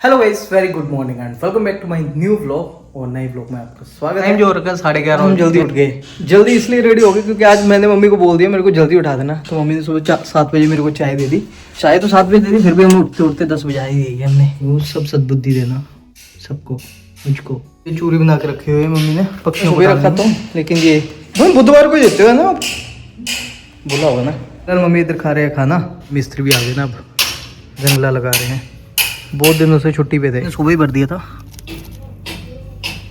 Hello guys, very good morning and welcome back to my new vlog. और नए vlog में आपका स्वागत है। टाइम जो हो रखा है 11:30। हम जल्दी उठ गए। जल्दी इसलिए रेडी हो गए क्योंकि आज मैंने मम्मी को बोल दिया मेरे को जल्दी उठा देना। तो मम्मी ने सुबह 7 बजे मेरे को चाय दे दी। चाय तो 7 बजे दे दी, फिर भी हम उठते उठते 10 बजे ही दी है हमने। वो सब सद्बुद्धि देना सबको, मुझको। ये चूरी बना के रखी हुई है मम्मी ने, पक्षियों को रखा तो। लेकिन ये हम बुधवार को देते हो ना, आप बोला होगा ना। कल मम्मी इधर खा रहे हैं खाना। मिस्त्री भी आ गए ना, अब जंगला लगा रहे हैं। बहुत दिनों से छुट्टी पे थे, सुबह ही भर दिया था।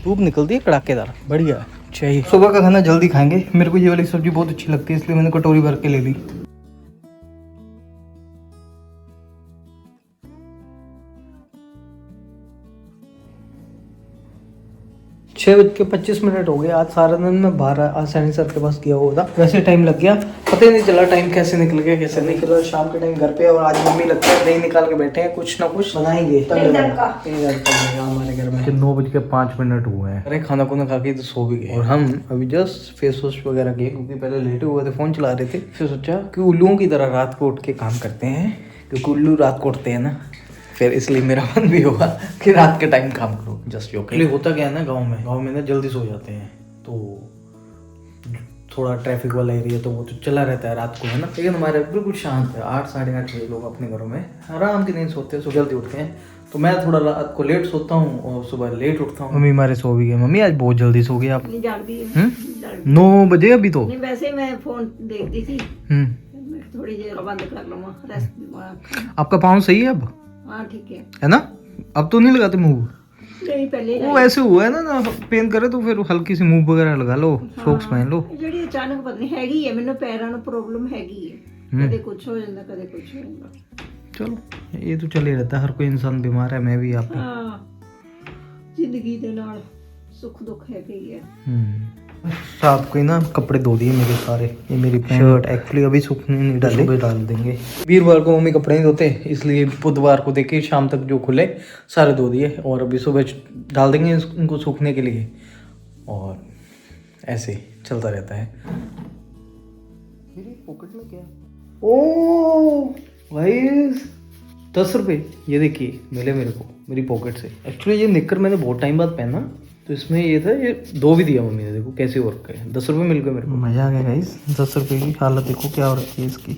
धूप निकलती है कड़ाकेदार, बढ़िया चाहिए। सुबह का खाना जल्दी खाएंगे। मेरे को ये वाली सब्जी बहुत अच्छी लगती है, इसलिए मैंने कटोरी भर के ले ली। 6:25 हो गए। आज सारा दिन मैं बाहर आसानी सर के पास किया हुआ था, वैसे टाइम लग गया, पता ही नहीं चला टाइम कैसे निकल गया कैसे नहीं निकला। शाम के टाइम घर पे, और आज मम्मी लगता है दही निकाल के बैठे हैं, कुछ ना कुछ बनाएंगे। हमारे घर में 9:05 हुए हैं। अरे खाना खुना खा के तो सो भी गए। और हम अभी जस्ट फेस वॉश वगैरह किए, क्योंकि पहले लेटे हुए थे, फोन चला रहे थे। फिर सोचा कि उल्लुओं की तरह रात को उठ के काम करते हैं, क्योंकि उल्लू रात को उठते हैं ना। फिर इसलिए मेरा मन भी हुआ कि रात के टाइम काम करो। Just okay. होता क्या है ना, गांव में ना जल्दी सो जाते हैं, तो थोड़ा ट्रैफिक वाला एरिया तो वो तो चला रहता है रात को, है ना। लेकिन हमारे बिल्कुल शांत है। 8 साढ़े 8 बजे लोग अपने घरों में आराम की नींद सोते हैं, सो जल्दी उठते हैं। तो मैं थोड़ा रात को लेट सोता हूँ और सुबह लेट उठता हूँ। मम्मी हमारे सो भी गए। मम्मी आज बहुत जल्दी सो गई आप। 9 बजे अभी तो। नहीं, वैसे मैं फोन देखती थी। मैं थोड़ी देर बंद कर लूंगा, रेस्ट। आपका पाँव सही है अब, हाँ ठीक है ना? अब तो नहीं लगाते मूव? नहीं, पहले वो ऐसे हुआ है ना पेन करे तो फिर हल्की सी मूव वगैरह लगा लो, सॉक्स पहन लो। ਜਿਹੜੀ ਅਚਾਨਕ ਪਤਾ ਨਹੀਂ ਹੈਗੀ ਹੈ, ਮੈਨੂੰ ਪੈਰਾਂ ਨੂੰ ਪ੍ਰੋਬਲਮ ਹੈਗੀ ਹੈ। ਕਦੇ ਕੁਝ ਹੋ ਜਾਂਦਾ, ਕਦੇ ਕੁਝ ਹੋ ਜਾਂਦਾ। चलो ये तो चल ही रहता है, हर कोई इंसान बीमार है, मैं भी आप भी। ਹਾਂ, ਜ਼ਿੰਦਗੀ ਦੇ ਨਾਲ ਸੁੱਖ ਦੁੱਖ ਹੈਗੇ ਹੀ ਹੈ। रात को ही ना कपड़े धो दिए मेरे सारे। ये मेरी शर्ट एक्चुअली अभी सूखने नहीं डाले, सुबह डाल देंगे। वीरवार को मम्मी कपड़े नहीं धोते, इसलिए बुधवार को देखिए शाम तक जो खुले सारे धो दिए, और अभी सुबह डाल देंगे इनको सूखने के लिए। और ऐसे चलता रहता है। मेरी पॉकेट में क्या? ओ भाई 10 रुपये, ये देखिए मिले मेरे को मेरी पॉकेट से। एक्चुअली ये निक्कर मैंने बहुत टाइम बाद पहना, तो इसमें ये था, ये 2 भी दिया मम्मी ने। देखो कैसे हो रखा है। 10 रुपये मिल गए मेरे को। मजा आ गया गाइस। 10 रुपये की हालत देखो क्या हो रखी है इसकी,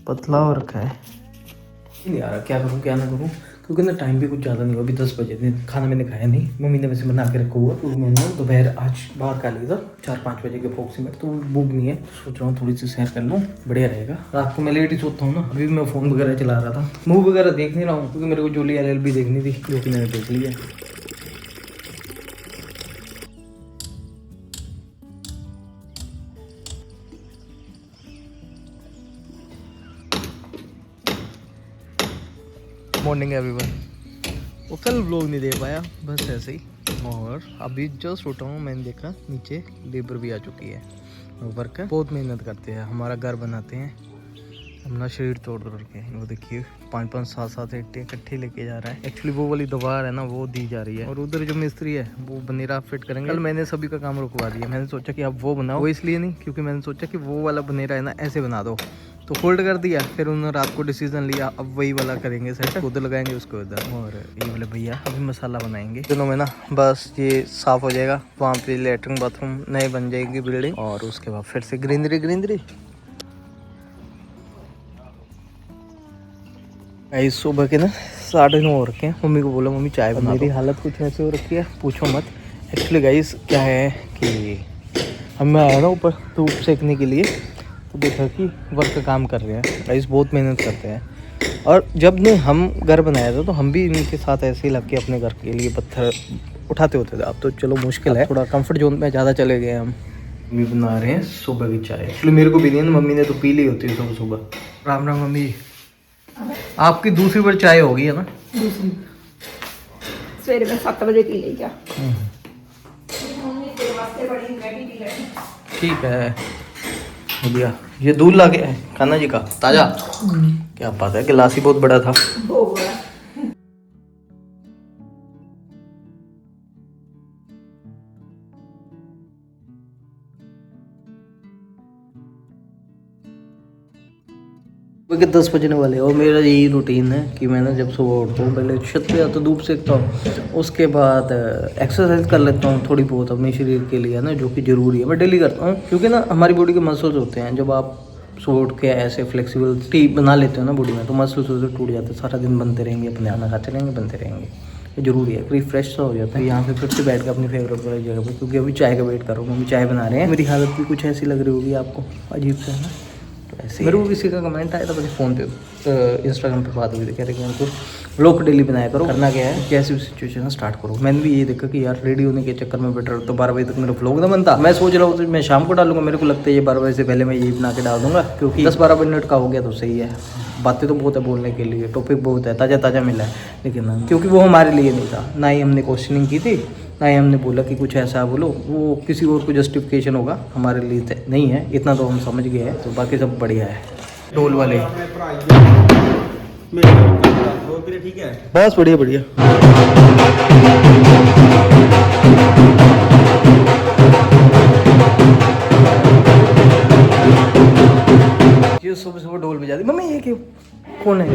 पतला हो रखा है। नहीं आ रहा क्या करूँ क्या ना करूँ, क्योंकि ना टाइम भी कुछ ज़्यादा नहीं हुआ। अभी 10 बजे थे, खाना मैंने खाया नहीं। मम्मी ने वैसे बना के रखा हुआ, तो मैंने दोपहर आज बाहर खा लिया था 4-5 बजे के अप्रोक्सीमेट। तो भूख नहीं है, सोच रहा हूँ थोड़ी सी सैर कर लूँ, बढ़िया रहेगा। रात को मैं लेट ही सोता हूँ ना। अभी मैं फ़ोन वगैरह चला रहा था, मूवी वगैरह देख नहीं रहा हूँ, क्योंकि मेरे को जूली LLB देखनी थी, जो कि मैंने देख ली है। Morning everyone. वो कल व्लॉग नहीं दे पाया, बस ऐसे ही। और अभी जस्ट उठा हूँ, मैंने देखा नीचे लेबर भी आ चुकी है। वर्कर बहुत मेहनत करते हैं, हमारा घर बनाते हैं। अपना शरीर तोड़ तोड़ के। वो देखिए 5-5 7-7 ईंटें इकट्ठे लेके जा रहा है। एक्चुअली वो वाली दीवार है ना, वो दी जा रही है। और उधर जो मिस्त्री है वो बनेरा फिट करेंगे। कल मैंने सभी का काम रुकवा दिया। मैंने सोचा कि अब वो बनाओ, वो इसलिए नहीं क्योंकि मैंने सोचा कि वो वाला बनेरा है ना ऐसे बना दो, तो फोल्ड कर दिया। फिर उन्होंने रात को डिसीजन लिया अब वही वाला करेंगे सेट, उधर लगाएंगे उसको उधर। और ये वाले भैया अभी मसाला बनाएंगे दिनों में ना। बस ये साफ हो जाएगा, वहाँ पे लेटरिन बाथरूम नए बन जाएगी बिल्डिंग, और उसके बाद फिर से ग्रीनरी ग्रीनरी। गाइस सुबह के ना 9:30 हो रखे हैं। मम्मी को बोला मम्मी चाय बना। मेरी हालत कुछ ऐसे हो रखी है, पूछो मत। एक्चुअली गाइस क्या है कि हम मैं आया ना ऊपर धूप सेकने के लिए, तो देखा कि वर्क का काम कर रहे हैं। गाइस बहुत मेहनत करते हैं। और जब ने हम घर बनाया था तो हम भी इनके साथ ऐसे ही लग के अपने घर के लिए पत्थर उठाते होते थे। अब तो चलो मुश्किल है, थोड़ा कंफर्ट जोन में ज़्यादा चले गए हम। मम्मी बना रहे हैं सुबह की चाय। एक्चुअली मेरे को भी नहीं, मम्मी ने तो पी ली होती है सुबह सुबह। राम राम मम्मी। आपकी दूसरी बार चाय होगी है ना? दूसरी सवेरे मैं 7 बजे पी ली जा। ठीक है बढ़िया। ये दूध ला के कान्हा जी का ताजा। क्या बात है, गिलास ही बहुत बड़ा था। क्योंकि 10 बजने वाले हैं और मेरा यही रूटीन है कि मैं ना जब सुबह उठता हूँ पहले छत पे आता धूप सेकता हूँ, उसके बाद एक्सरसाइज कर लेता हूँ थोड़ी बहुत अपने शरीर के लिए ना, जो कि ज़रूरी है। मैं डेली करता हूँ क्योंकि ना हमारी बॉडी के मसल्स होते हैं, जब आप सुबह उठ के ऐसे फ्लेक्सिबिलिटी बना लेते हो ना बॉडी में, तो मसल्स टूट जाते हैं, सारा दिन बनते रहेंगे, अपने खाना खाते रहेंगे, बनते रहेंगे। ये जरूरी है, रिफ्रेश सा हो जाता है। यहाँ पे फिर से बैठ के अपनी फेवरेट वाली जगह पे, क्योंकि अभी चाय का वेट कर रहा हूँ, मम्मी चाय बना रहे हैं। मेरी हालत भी कुछ ऐसी लग रही होगी आपको, अजीब से है ना। तो ऐसे मेरे को किसी का कमेंट आया था मुझे फ़ोन पे, इंस्टाग्राम पे बात हुई थी, कह रहे कि हमको व्लॉग डेली बनाया करो, करना क्या है कैसी भी सिचुएशन है स्टार्ट करो। मैंने भी ये देखा कि यार रेडी होने के चक्कर में बेटर तो 12 बजे तक मेरा व्लॉग ना बनता। मैं सोच रहा हूँ तो मैं शाम को डालूंगा, मेरे को लगता है ये 12 बजे से पहले मैं यही बना के डाल दूंगा, क्योंकि 10-12 मिनट का हो गया तो सही है। बातें तो बहुत है बोलने के लिए, टॉपिक बहुत है, ताज़ा ताज़ा मिला है, लेकिन क्योंकि वो हमारे लिए नहीं था, ना ही हमने क्वेश्चनिंग की थी, ना ही हमने बोला कि कुछ ऐसा बोलो, वो किसी और को जस्टिफिकेशन होगा, हमारे लिए नहीं है। इतना तो हम समझ गए हैं, तो बाकी सब बढ़िया है। ढोल वाले ठीक है, बस बढ़िया बढ़िया। ये सुबह सुबह ढोल बजा दी मम्मी, ये क्यों, कौन है?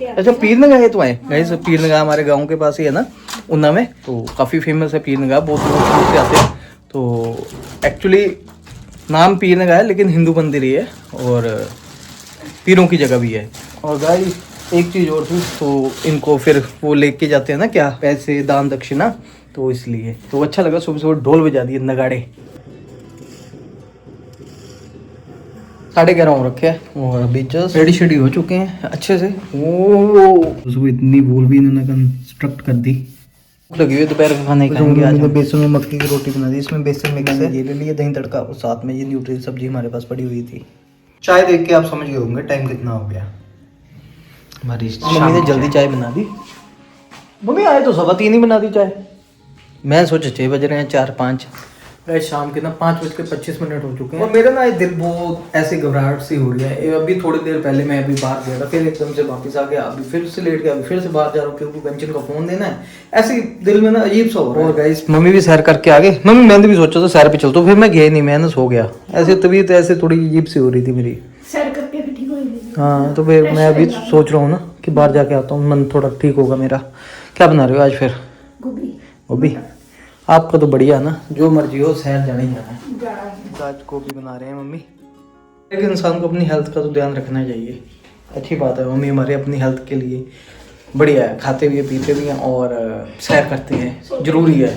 अच्छा पीर नगाह तो आए गाइस, पीर नगाह हमारे गांव के पास ही है ना, उन्ना में, तो काफ़ी फेमस है पीर नगाह, बहुत लोग दूर से आते हैं। तो एक्चुअली नाम पीर नगाह है, लेकिन हिंदू मंदिर ही है और पीरों की जगह भी है। और गाइस एक चीज़ और थी, तो इनको फिर वो लेके जाते हैं ना क्या, पैसे दान दक्षिणा, तो इसलिए तो अच्छा लगा। सुबह सुबह ढोल बजा दिए, नगाड़े 11:30 हो रखे हैं और अभी जस्ट रेडी शेडी हो चुके हैं अच्छे से। ओ इतनी बोल भी इन्होंने कंस्ट्रक्ट कर दी। लगी हुई दोपहर का खाने खाएंगे आज। मैंने बेसन में मक्की की रोटी बना दी, इसमें बेसन मिक्स है, ये ले लिया दही तड़का, और साथ में ये न्यूट्री सब्जी हमारे पास पड़ी हुई थी। चाय देख के आप समझ गए होंगे टाइम कितना हो गया। हमारी मम्मी ने जल्दी चाय बना दी। मम्मी आए तो 3:15 ही बना दी चाय। मैं सोचा 6 बज रहे हैं, 4-5 शाम के ना 5:25 हो चुके हैं। और मेरा ना ये दिल बहुत ऐसे घबराहट सी हो रही है। अभी थोड़ी देर पहले मैं अभी बाहर गया था, फिर एकदम से वापस आ गया, अभी फिर से लेट गया, अभी फिर से बाहर जा रहा हूँ क्योंकि पेंशन का फोन देना है। ऐसे दिल में ना अजीब सा हो रहा है। और गाइस मम्मी भी सैर करके आ गई। मम्मी मैंने भी सोचा था सैर पे चलता, फिर मैं गया नहीं, मैंने सो गया। ऐसे तबीयत ऐसे थोड़ी अजीब सी हो रही थी मेरी, सैर करके भी ठीक हो गई। हाँ तो फिर मैं अभी सोच रहा हूँ ना कि बाहर जाके आता हूँ, मन थोड़ा ठीक होगा मेरा। क्या बना रहे हो आज फिर? गोभी। आपका तो बढ़िया ना, जो मर्जी हो सैर जाना ही जाना है। आज गोभी बना रहे हैं मम्मी। एक इंसान को अपनी हेल्थ का तो ध्यान रखना चाहिए, अच्छी बात है। मम्मी हमारे अपनी हेल्थ के लिए बढ़िया है, खाते भी है पीते भी हैं और सैर करते हैं, जरूरी है।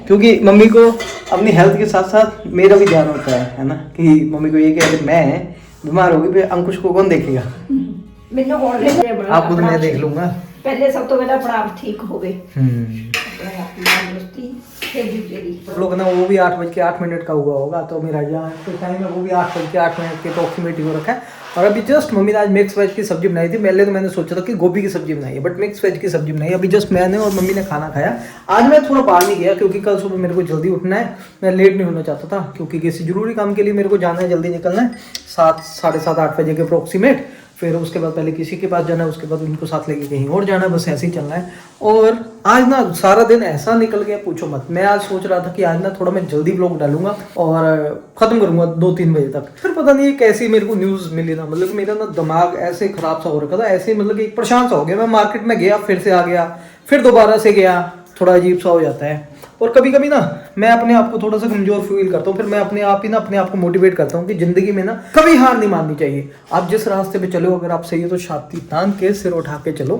क्योंकि मम्मी को अपनी हेल्थ के साथ साथ मेरा भी ध्यान होता है ना, कि मम्मी को ये कि अगर मैं बीमार होगी फिर अंकुश को कौन देखेगा? आपको तो मैं देख लूंगा। पहले सब तो मेरा अपना आप ठीक हो गए। लोग ना वो भी 8:08 का हुआ होगा, तो मेरा यहाँ तो टाइम है वो भी 8:08 के अप्रोक्सीमेट हो रखा है। और अभी जस्ट मम्मी ने आज मिक्स वेज की सब्जी बनाई थी। पहले तो मैंने सोचा था कि गोभी की सब्जी बनाई है, बट मिक्स वेज की सब्जी बनाई। अभी जस्ट मैंने और मम्मी ने खाना खाया। आज मैं थोड़ा बाहर नहीं गया क्योंकि कल सुबह मेरे को जल्दी उठना है, मैं लेट नहीं होना चाहता था, क्योंकि किसी जरूरी काम के लिए मेरे को जाना है, जल्दी निकलना है 7-7:30-8 बजे के अप्रोक्सीमेट। फिर उसके बाद पहले किसी के पास जाना है, उसके बाद उनको साथ लेके कहीं और जाना है, बस ऐसे ही चलना है। और आज ना सारा दिन ऐसा निकल गया पूछो मत। मैं आज सोच रहा था कि आज ना थोड़ा मैं जल्दी ब्लॉग डालूंगा और ख़त्म करूंगा 2-3 बजे तक। फिर पता नहीं कैसी मेरे को न्यूज़ मिली ना, मतलब मेरा ना दिमाग ऐसे ख़राब सा हो रखा था, ऐसे मतलब कि परेशान सा हो गया। मैं मार्केट में गया, फिर से आ गया, फिर दोबारा से गया, थोड़ा अजीब सा हो जाता है। और कभी कभी ना मैं अपने आप को थोड़ा सा कमजोर फील करता हूँ, फिर मैं अपने आप ही ना अपने आप को मोटिवेट करता हूँ कि जिंदगी में ना कभी हार नहीं माननी चाहिए। आप जिस रास्ते पे चलो, अगर आप सही हो तो छाती तान के सिर उठा के चलो।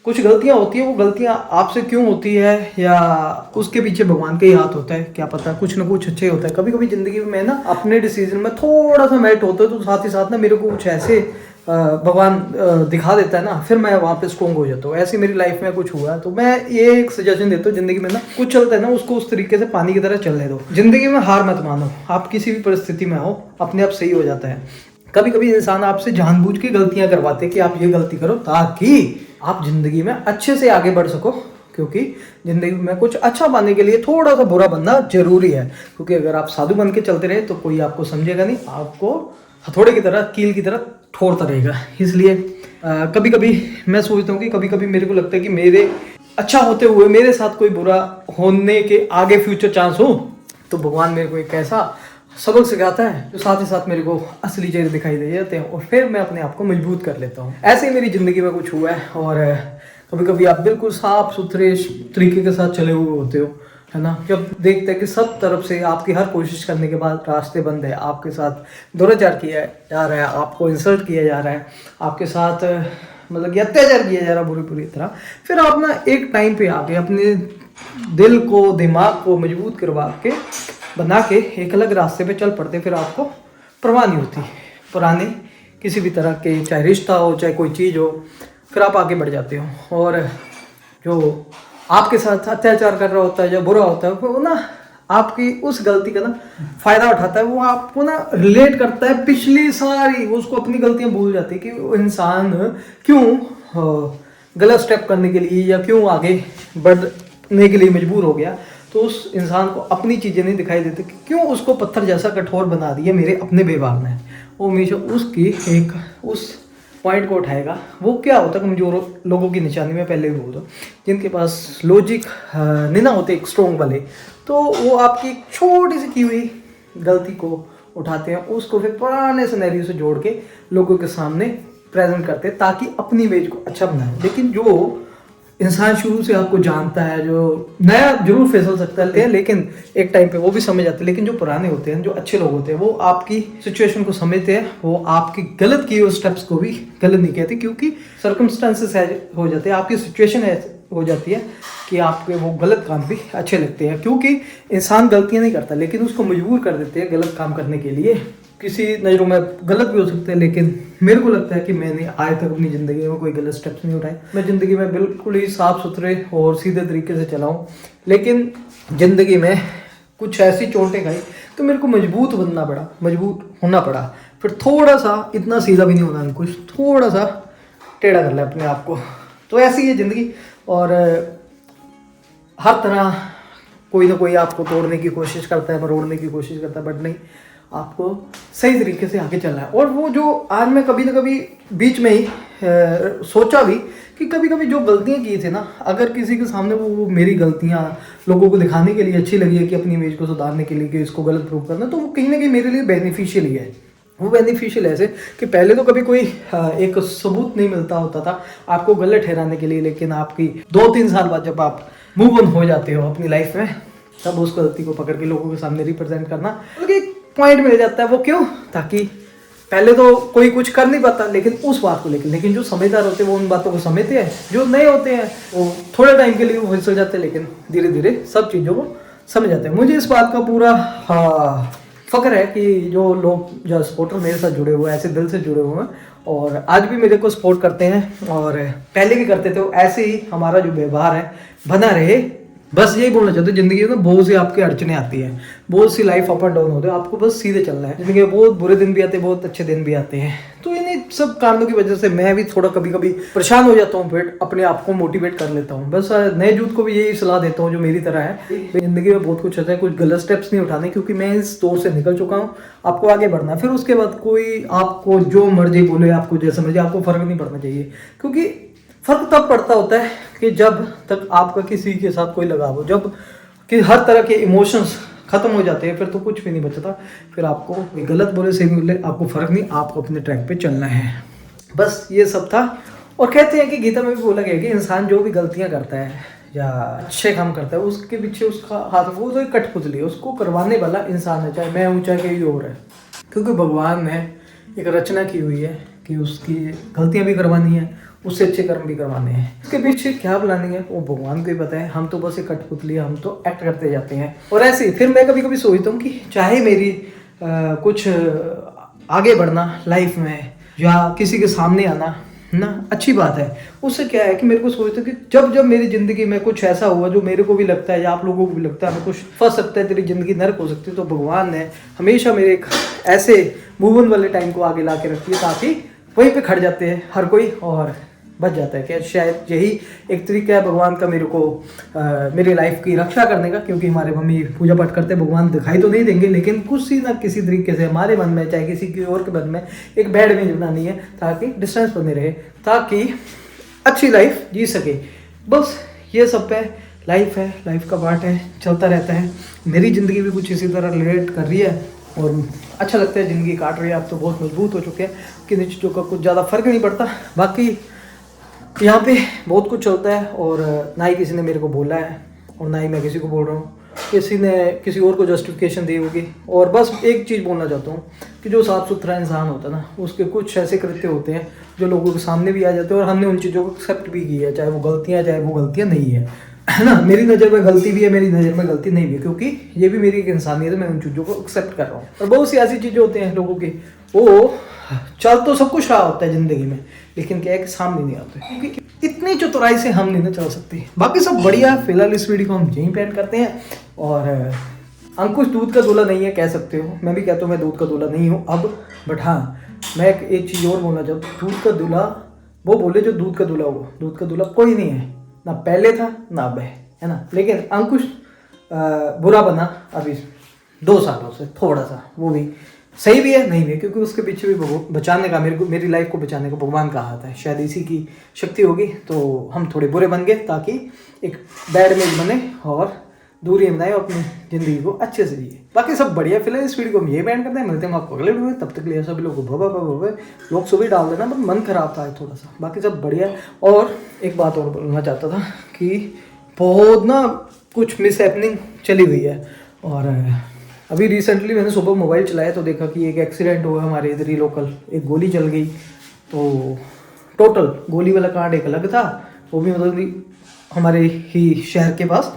कुछ गलतियाँ होती है, वो गलतियाँ आपसे क्यों होती है या उसके पीछे भगवान का ही हाथ होता है, क्या पता, कुछ ना कुछ अच्छे होता है। कभी कभी जिंदगी में ना अपने डिसीजन में थोड़ा सा मेल्ट होता है, तो साथ ही साथ ना मेरे को कुछ ऐसे भगवान दिखा देता है ना, फिर मैं वहाँ पे स्ट्रॉन्ग हो जाता हूँ। ऐसे मेरी लाइफ में कुछ हुआ है, तो मैं ये एक सजेशन देता हूँ, जिंदगी में ना कुछ चलता है ना, उसको उस तरीके से पानी की तरह चलने दो। जिंदगी में हार मत मानो, आप किसी भी परिस्थिति में हो अपने आप सही हो जाता है। कभी कभी इंसान आपसे जानबूझ के गलतियां करवाते हैं कि आप ये गलती करो ताकि आप जिंदगी में अच्छे से आगे बढ़ सको, क्योंकि जिंदगी में कुछ अच्छा पाने के लिए थोड़ा सा बुरा बनना जरूरी है। क्योंकि अगर आप साधु बन के चलते रहे तो कोई आपको समझेगा नहीं, आपको हथौड़े की तरह, कील की तरह ठोरता रहेगा। इसलिए कभी कभी मैं सोचता हूँ कि कभी कभी मेरे को लगता है कि मेरे अच्छा होते हुए मेरे साथ कोई बुरा होने के आगे फ्यूचर चांस हो, तो भगवान मेरे को एक ऐसा सबक सिखाता है, तो साथ ही साथ मेरे को असली चेहरे दिखाई दे जाते हैं और फिर मैं अपने आप को मजबूत कर लेता हूँ। ऐसे ही मेरी ज़िंदगी में कुछ हुआ है। और कभी कभी आप बिल्कुल साफ सुथरे तरीके के साथ चले हुए होते हो, है ना, जब देखते हैं कि सब तरफ से आपकी हर कोशिश करने के बाद रास्ते बंद है, आपके साथ दुराचार किया जा रहा है, आपको इंसल्ट किया जा रहा है, आपके साथ मतलब कि अत्याचार किया जा रहा है बुरी तरह, फिर आप ना एक टाइम पे आके अपने दिल को दिमाग को मजबूत करवा के बना के एक अलग रास्ते पे चल पड़ते, फिर आपको परवाह नहीं होती पुराने किसी भी तरह के, चाहे रिश्ता हो चाहे कोई चीज़ हो, फिर आप आगे बढ़ जाते हो। और जो आपके साथ अत्याचार कर रहा होता है, जो बुरा होता है, वो ना आपकी उस गलती का ना फ़ायदा उठाता है, वो आपको ना रिलेट करता है पिछली सारी, उसको अपनी गलतियाँ भूल जाती है कि वो इंसान क्यों गलत स्टेप करने के लिए या क्यों आगे बढ़ने के लिए मजबूर हो गया। तो उस इंसान को अपनी चीज़ें नहीं दिखाई देती कि क्यों उसको पत्थर जैसा कठोर बना दिया मेरे अपने व्यवहार ने। वो हमेशा उसकी एक उस पॉइंट को उठाएगा। वो क्या होता है, कमजोर लोगों की निशानी में पहले भी बोल दो, जिनके पास लॉजिक नहीं ना होते एक स्ट्रॉन्ग वाले, तो वो आपकी एक छोटी सी की हुई गलती को उठाते हैं, उसको फिर पुराने सिनेरियो से जोड़ के लोगों के सामने प्रेजेंट करते हैं ताकि अपनी इमेज को अच्छा बनाए। लेकिन जो इंसान शुरू से आपको जानता है, जो नया जरूर फिसल सकता है लेकिन एक टाइम पे वो भी समझ जाते हैं, लेकिन जो पुराने होते हैं, जो अच्छे लोग होते हैं, वो आपकी सिचुएशन को समझते हैं, वो आपकी गलत किए हुए स्टेप्स को भी गलत नहीं कहते, क्योंकि सर्कमस्टांसेस हो जाते हैं, आपकी सिचुएशन हो जाती है कि आपके वो गलत काम भी अच्छे लगते हैं। क्योंकि इंसान गलतियाँ नहीं करता, लेकिन उसको मजबूर कर देते हैं गलत काम करने के लिए। किसी नज़रों में गलत भी हो सकते हैं, लेकिन मेरे को लगता है कि मैंने आज तक अपनी ज़िंदगी में कोई गलत स्टेप्स नहीं उठाए। मैं ज़िंदगी में बिल्कुल ही साफ़ सुथरे और सीधे तरीके से चला हूँ, लेकिन ज़िंदगी में कुछ ऐसी चोटें खाई तो मेरे को मजबूत बनना पड़ा, मजबूत होना पड़ा। फिर थोड़ा सा, इतना सीधा भी नहीं होना अंकुश, थोड़ा सा टेढ़ा कर ले अपने आप को। तो ऐसी है ज़िंदगी। और हर तरह कोई ना कोई आपको तोड़ने की कोशिश करता है, मरोड़ने की कोशिश करता है, बट नहीं, आपको सही तरीके से आगे चलना है। और वो जो आज मैं कभी ना कभी बीच में ही सोचा भी कि कभी कभी जो गलतियाँ की थी ना, अगर किसी के सामने वो मेरी गलतियाँ लोगों को दिखाने के लिए अच्छी लगी है कि अपनी इमेज को सुधारने के लिए, कि इसको गलत प्रूव करना, तो वो कहीं ना कहीं मेरे लिए बेनिफिशियल ही है। वो बेनिफिशियल ऐसे कि पहले तो कभी कोई एक सबूत नहीं मिलता होता था आपको गलत ठहराने के लिए, लेकिन आपकी 2-3 साल बाद जब आप मूव ऑन हो जाते हो अपनी लाइफ में, तब उस गलती को पकड़ के लोगों के सामने रिप्रेजेंट करना पॉइंट मिल जाता है। वो क्यों? ताकि पहले तो कोई कुछ कर नहीं पाता लेकिन उस बात को लेकिन जो समझदार होते हैं वो उन बातों को समझते हैं, जो नए होते हैं वो थोड़े टाइम के लिए वो फिसल जाते हैं, लेकिन धीरे धीरे सब चीज़ों को समझ जाते हैं। मुझे इस बात का पूरा फख्र है कि जो लोग, जो सपोर्टर मेरे साथ जुड़े हुए हैं, ऐसे दिल से जुड़े हुए हैं और आज भी मेरे को सपोर्ट करते हैं और पहले भी करते थे, ऐसे ही हमारा जो व्यवहार है बना रहे। बस यही बोलना चाहते हो, जिंदगी में बहुत सी आपकी अड़चने आती हैं, बहुत सी लाइफ अप एंड डाउन होते हैं, आपको बस सीधे चलना है। जिंदगी में बहुत बुरे दिन भी आते हैं, बहुत अच्छे दिन भी आते हैं। तो इन्हीं सब कारणों की वजह से मैं भी थोड़ा कभी कभी परेशान हो जाता हूँ, फिर अपने आप को मोटिवेट कर लेता हूँ। बस नए यूथ को भी यही सलाह देता हूँ जो मेरी तरह है। जिंदगी में बहुत कुछ होता है, कुछ गलत स्टेप्स नहीं उठाने, क्योंकि मैं इस दौर से निकल चुका हूँ। आपको आगे बढ़ना है, फिर उसके बाद कोई आपको जो मर्जी बोले, आपको जैसा मर्जी, आपको फर्क नहीं पड़ना चाहिए। क्योंकि फर्क तब पड़ता होता है कि जब तक आपका किसी के साथ कोई लगाव हो, जब कि हर तरह के इमोशंस खत्म हो जाते हैं, फिर तो कुछ भी नहीं बचता। फिर आपको गलत बोले सही बोले आपको फर्क नहीं, आपको अपने ट्रैक पे चलना है। बस ये सब था। और कहते हैं कि गीता में भी बोला गया कि इंसान जो भी गलतियां करता है या अच्छे काम करता है, उसके पीछे उसका हाथ, वो तो एक कठपुतली है, उसको करवाने वाला इंसान है, चाहे मैं हूँ चाहे कोई और है। क्योंकि भगवान ने एक रचना की हुई है कि उसकी गलतियाँ भी करवानी है, उससे अच्छे कर्म भी करवाने हैं। इसके पीछे क्या प्लानिंग है वो भगवान को ही पता है। हम तो बस एक कठपुतली, हम तो एक्ट करते जाते हैं। और ऐसे फिर मैं कभी कभी सोचता हूँ कि चाहे मेरी कुछ आगे बढ़ना लाइफ में या किसी के सामने आना ना अच्छी बात है, उससे क्या है कि मेरे को सोचता हूँ कि जब मेरी ज़िंदगी में कुछ ऐसा हुआ जो मेरे को भी लगता है या आप लोगों को भी लगता है मैं कुछ फंस सकता है, तेरी ज़िंदगी नर्क हो सकती है, तो भगवान ने हमेशा मेरे एक ऐसे मूवमेंट वाले टाइम को आगे ला के रखी है ताकि वहीं पे खड़ जाते हैं हर कोई और बच जाता है। क्या शायद यही एक तरीका है भगवान का मेरे को मेरी लाइफ की रक्षा करने का। क्योंकि हमारे मम्मी पूजा पाठ करते हैं, भगवान दिखाई तो नहीं देंगे, लेकिन कुछ ना किसी तरीके से हमारे मन में, चाहे किसी की और के मन में, एक बैड इमेज बनानी है ताकि डिस्टेंस बने रहे, ताकि अच्छी लाइफ जी सके। बस ये सब पे लाइफ है, लाइफ का पार्ट है, चलता रहता है। मेरी ज़िंदगी भी कुछ इसी तरह रिलेट कर रही है और अच्छा लगता है, ज़िंदगी काट रही है। आप तो बहुत मजबूत हो चुके हैं कि इन चीज़ों का कुछ ज़्यादा फ़र्क नहीं पड़ता। बाकी यहाँ पे बहुत कुछ चलता है और ना ही किसी ने मेरे को बोला है और ना ही मैं किसी को बोल रहा हूँ, किसी ने किसी और को जस्टिफिकेशन दी होगी। और बस एक चीज़ बोलना चाहता हूँ कि जो साफ़ सुथरा इंसान होता है ना, उसके कुछ ऐसे कृत्य होते हैं जो लोगों के सामने भी आ जाते हैं और हमने उन चीज़ों को एक्सेप्ट भी की है, चाहे वो गलतियाँ चाहे वो गलतियाँ नहीं है ना। मेरी नज़र में गलती भी है, मेरी नज़र में गलती नहीं भी है, क्योंकि ये भी मेरी एक इंसानियत है, मैं उन चीज़ों को एक्सेप्ट कर रहा हूँ। और बहुत सी ऐसी चीज़ें होती हैं लोगों की, वो चल तो सब कुछ रहा होता है ज़िंदगी में, लेकिन क्या है कि सामने नहीं आते, क्योंकि इतनी चतुराई से हम नहीं ना चल सकते। बाकी सब बढ़िया। फिलहाल इस वीडियो को हम यहीं पे एंड करते हैं। और अंकुश दूध का दूल्हा नहीं है कह सकते हो, मैं भी कहता हूँ मैं दूध का दूल्हा नहीं हूँ अब। बट हाँ, मैं एक चीज़ और बोलना चाहता हूँ, दूध का दूल्हा वो बोले जो दूध का दूल्हा हो, दूध का दूल्हा कोई नहीं है, ना पहले था ना अब है ना। लेकिन अंकुश बुरा बना अभी 2 सालों से थोड़ा सा, वो भी सही भी है नहीं भी है, क्योंकि उसके पीछे भी बचाने का मेरी लाइफ को बचाने का भगवान का हाथ है, शायद इसी की शक्ति होगी। तो हम थोड़े बुरे बन गए ताकि एक बैड इमेज बने और दूरी बनाए और अपनी ज़िंदगी को अच्छे से जिए। बाकी सब बढ़िया। फिलहाल इस वीडियो को हम ये बैंड करते हैं, मिलते हैं आपको अगले वीडियो में। तब तक लिए सभी लोग लोग सुबह डाल देना, बट मन खराब था थोड़ा सा। बाकी सब बढ़िया। और एक बात और बोलना चाहता था कि बहुत ना कुछ मिस हैपनिंग चली हुई है। और अभी रिसेंटली मैंने सुबह मोबाइल चलाया तो देखा कि एक एक्सीडेंट हुआ हमारे इधर ही लोकल, एक गोली चल गई। तो टोटल गोली वाला कांड एक अलग था, वो भी मतलब हमारे ही शहर के पास।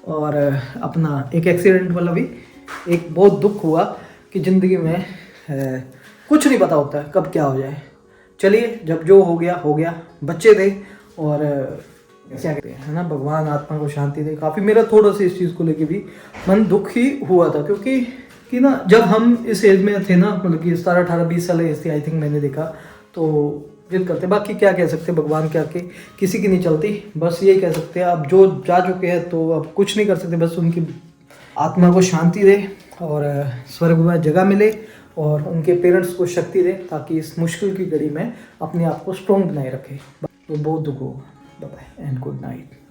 और अपना एक एक्सीडेंट वाला भी एक बहुत दुख हुआ कि ज़िंदगी में कुछ नहीं पता होता है कब क्या हो जाए। चलिए, जब जो हो गया। बच्चे थे और क्या कहते हैं ना, भगवान आत्मा को शांति दे। काफ़ी मेरा थोड़ा सा इस चीज़ को लेके भी मन दुख ही हुआ था, क्योंकि कि ना जब हम इस एज में थे ना, मतलब कि 17, 18, 20 साल एज थी आई थिंक, मैंने देखा तो जिद करते। बाकी क्या कह सकते हैं, भगवान के आके किसी की नहीं चलती, बस यही कह सकते हैं। अब जो जा चुके हैं तो अब कुछ नहीं कर सकते, बस उनकी आत्मा को शांति दे और स्वर्ग में जगह मिले और उनके पेरेंट्स को शक्ति दे, ताकि इस मुश्किल की घड़ी में अपने आप को स्ट्रॉन्ग बनाए रखे। तो बहुत दुख होगा। Bye bye and good night.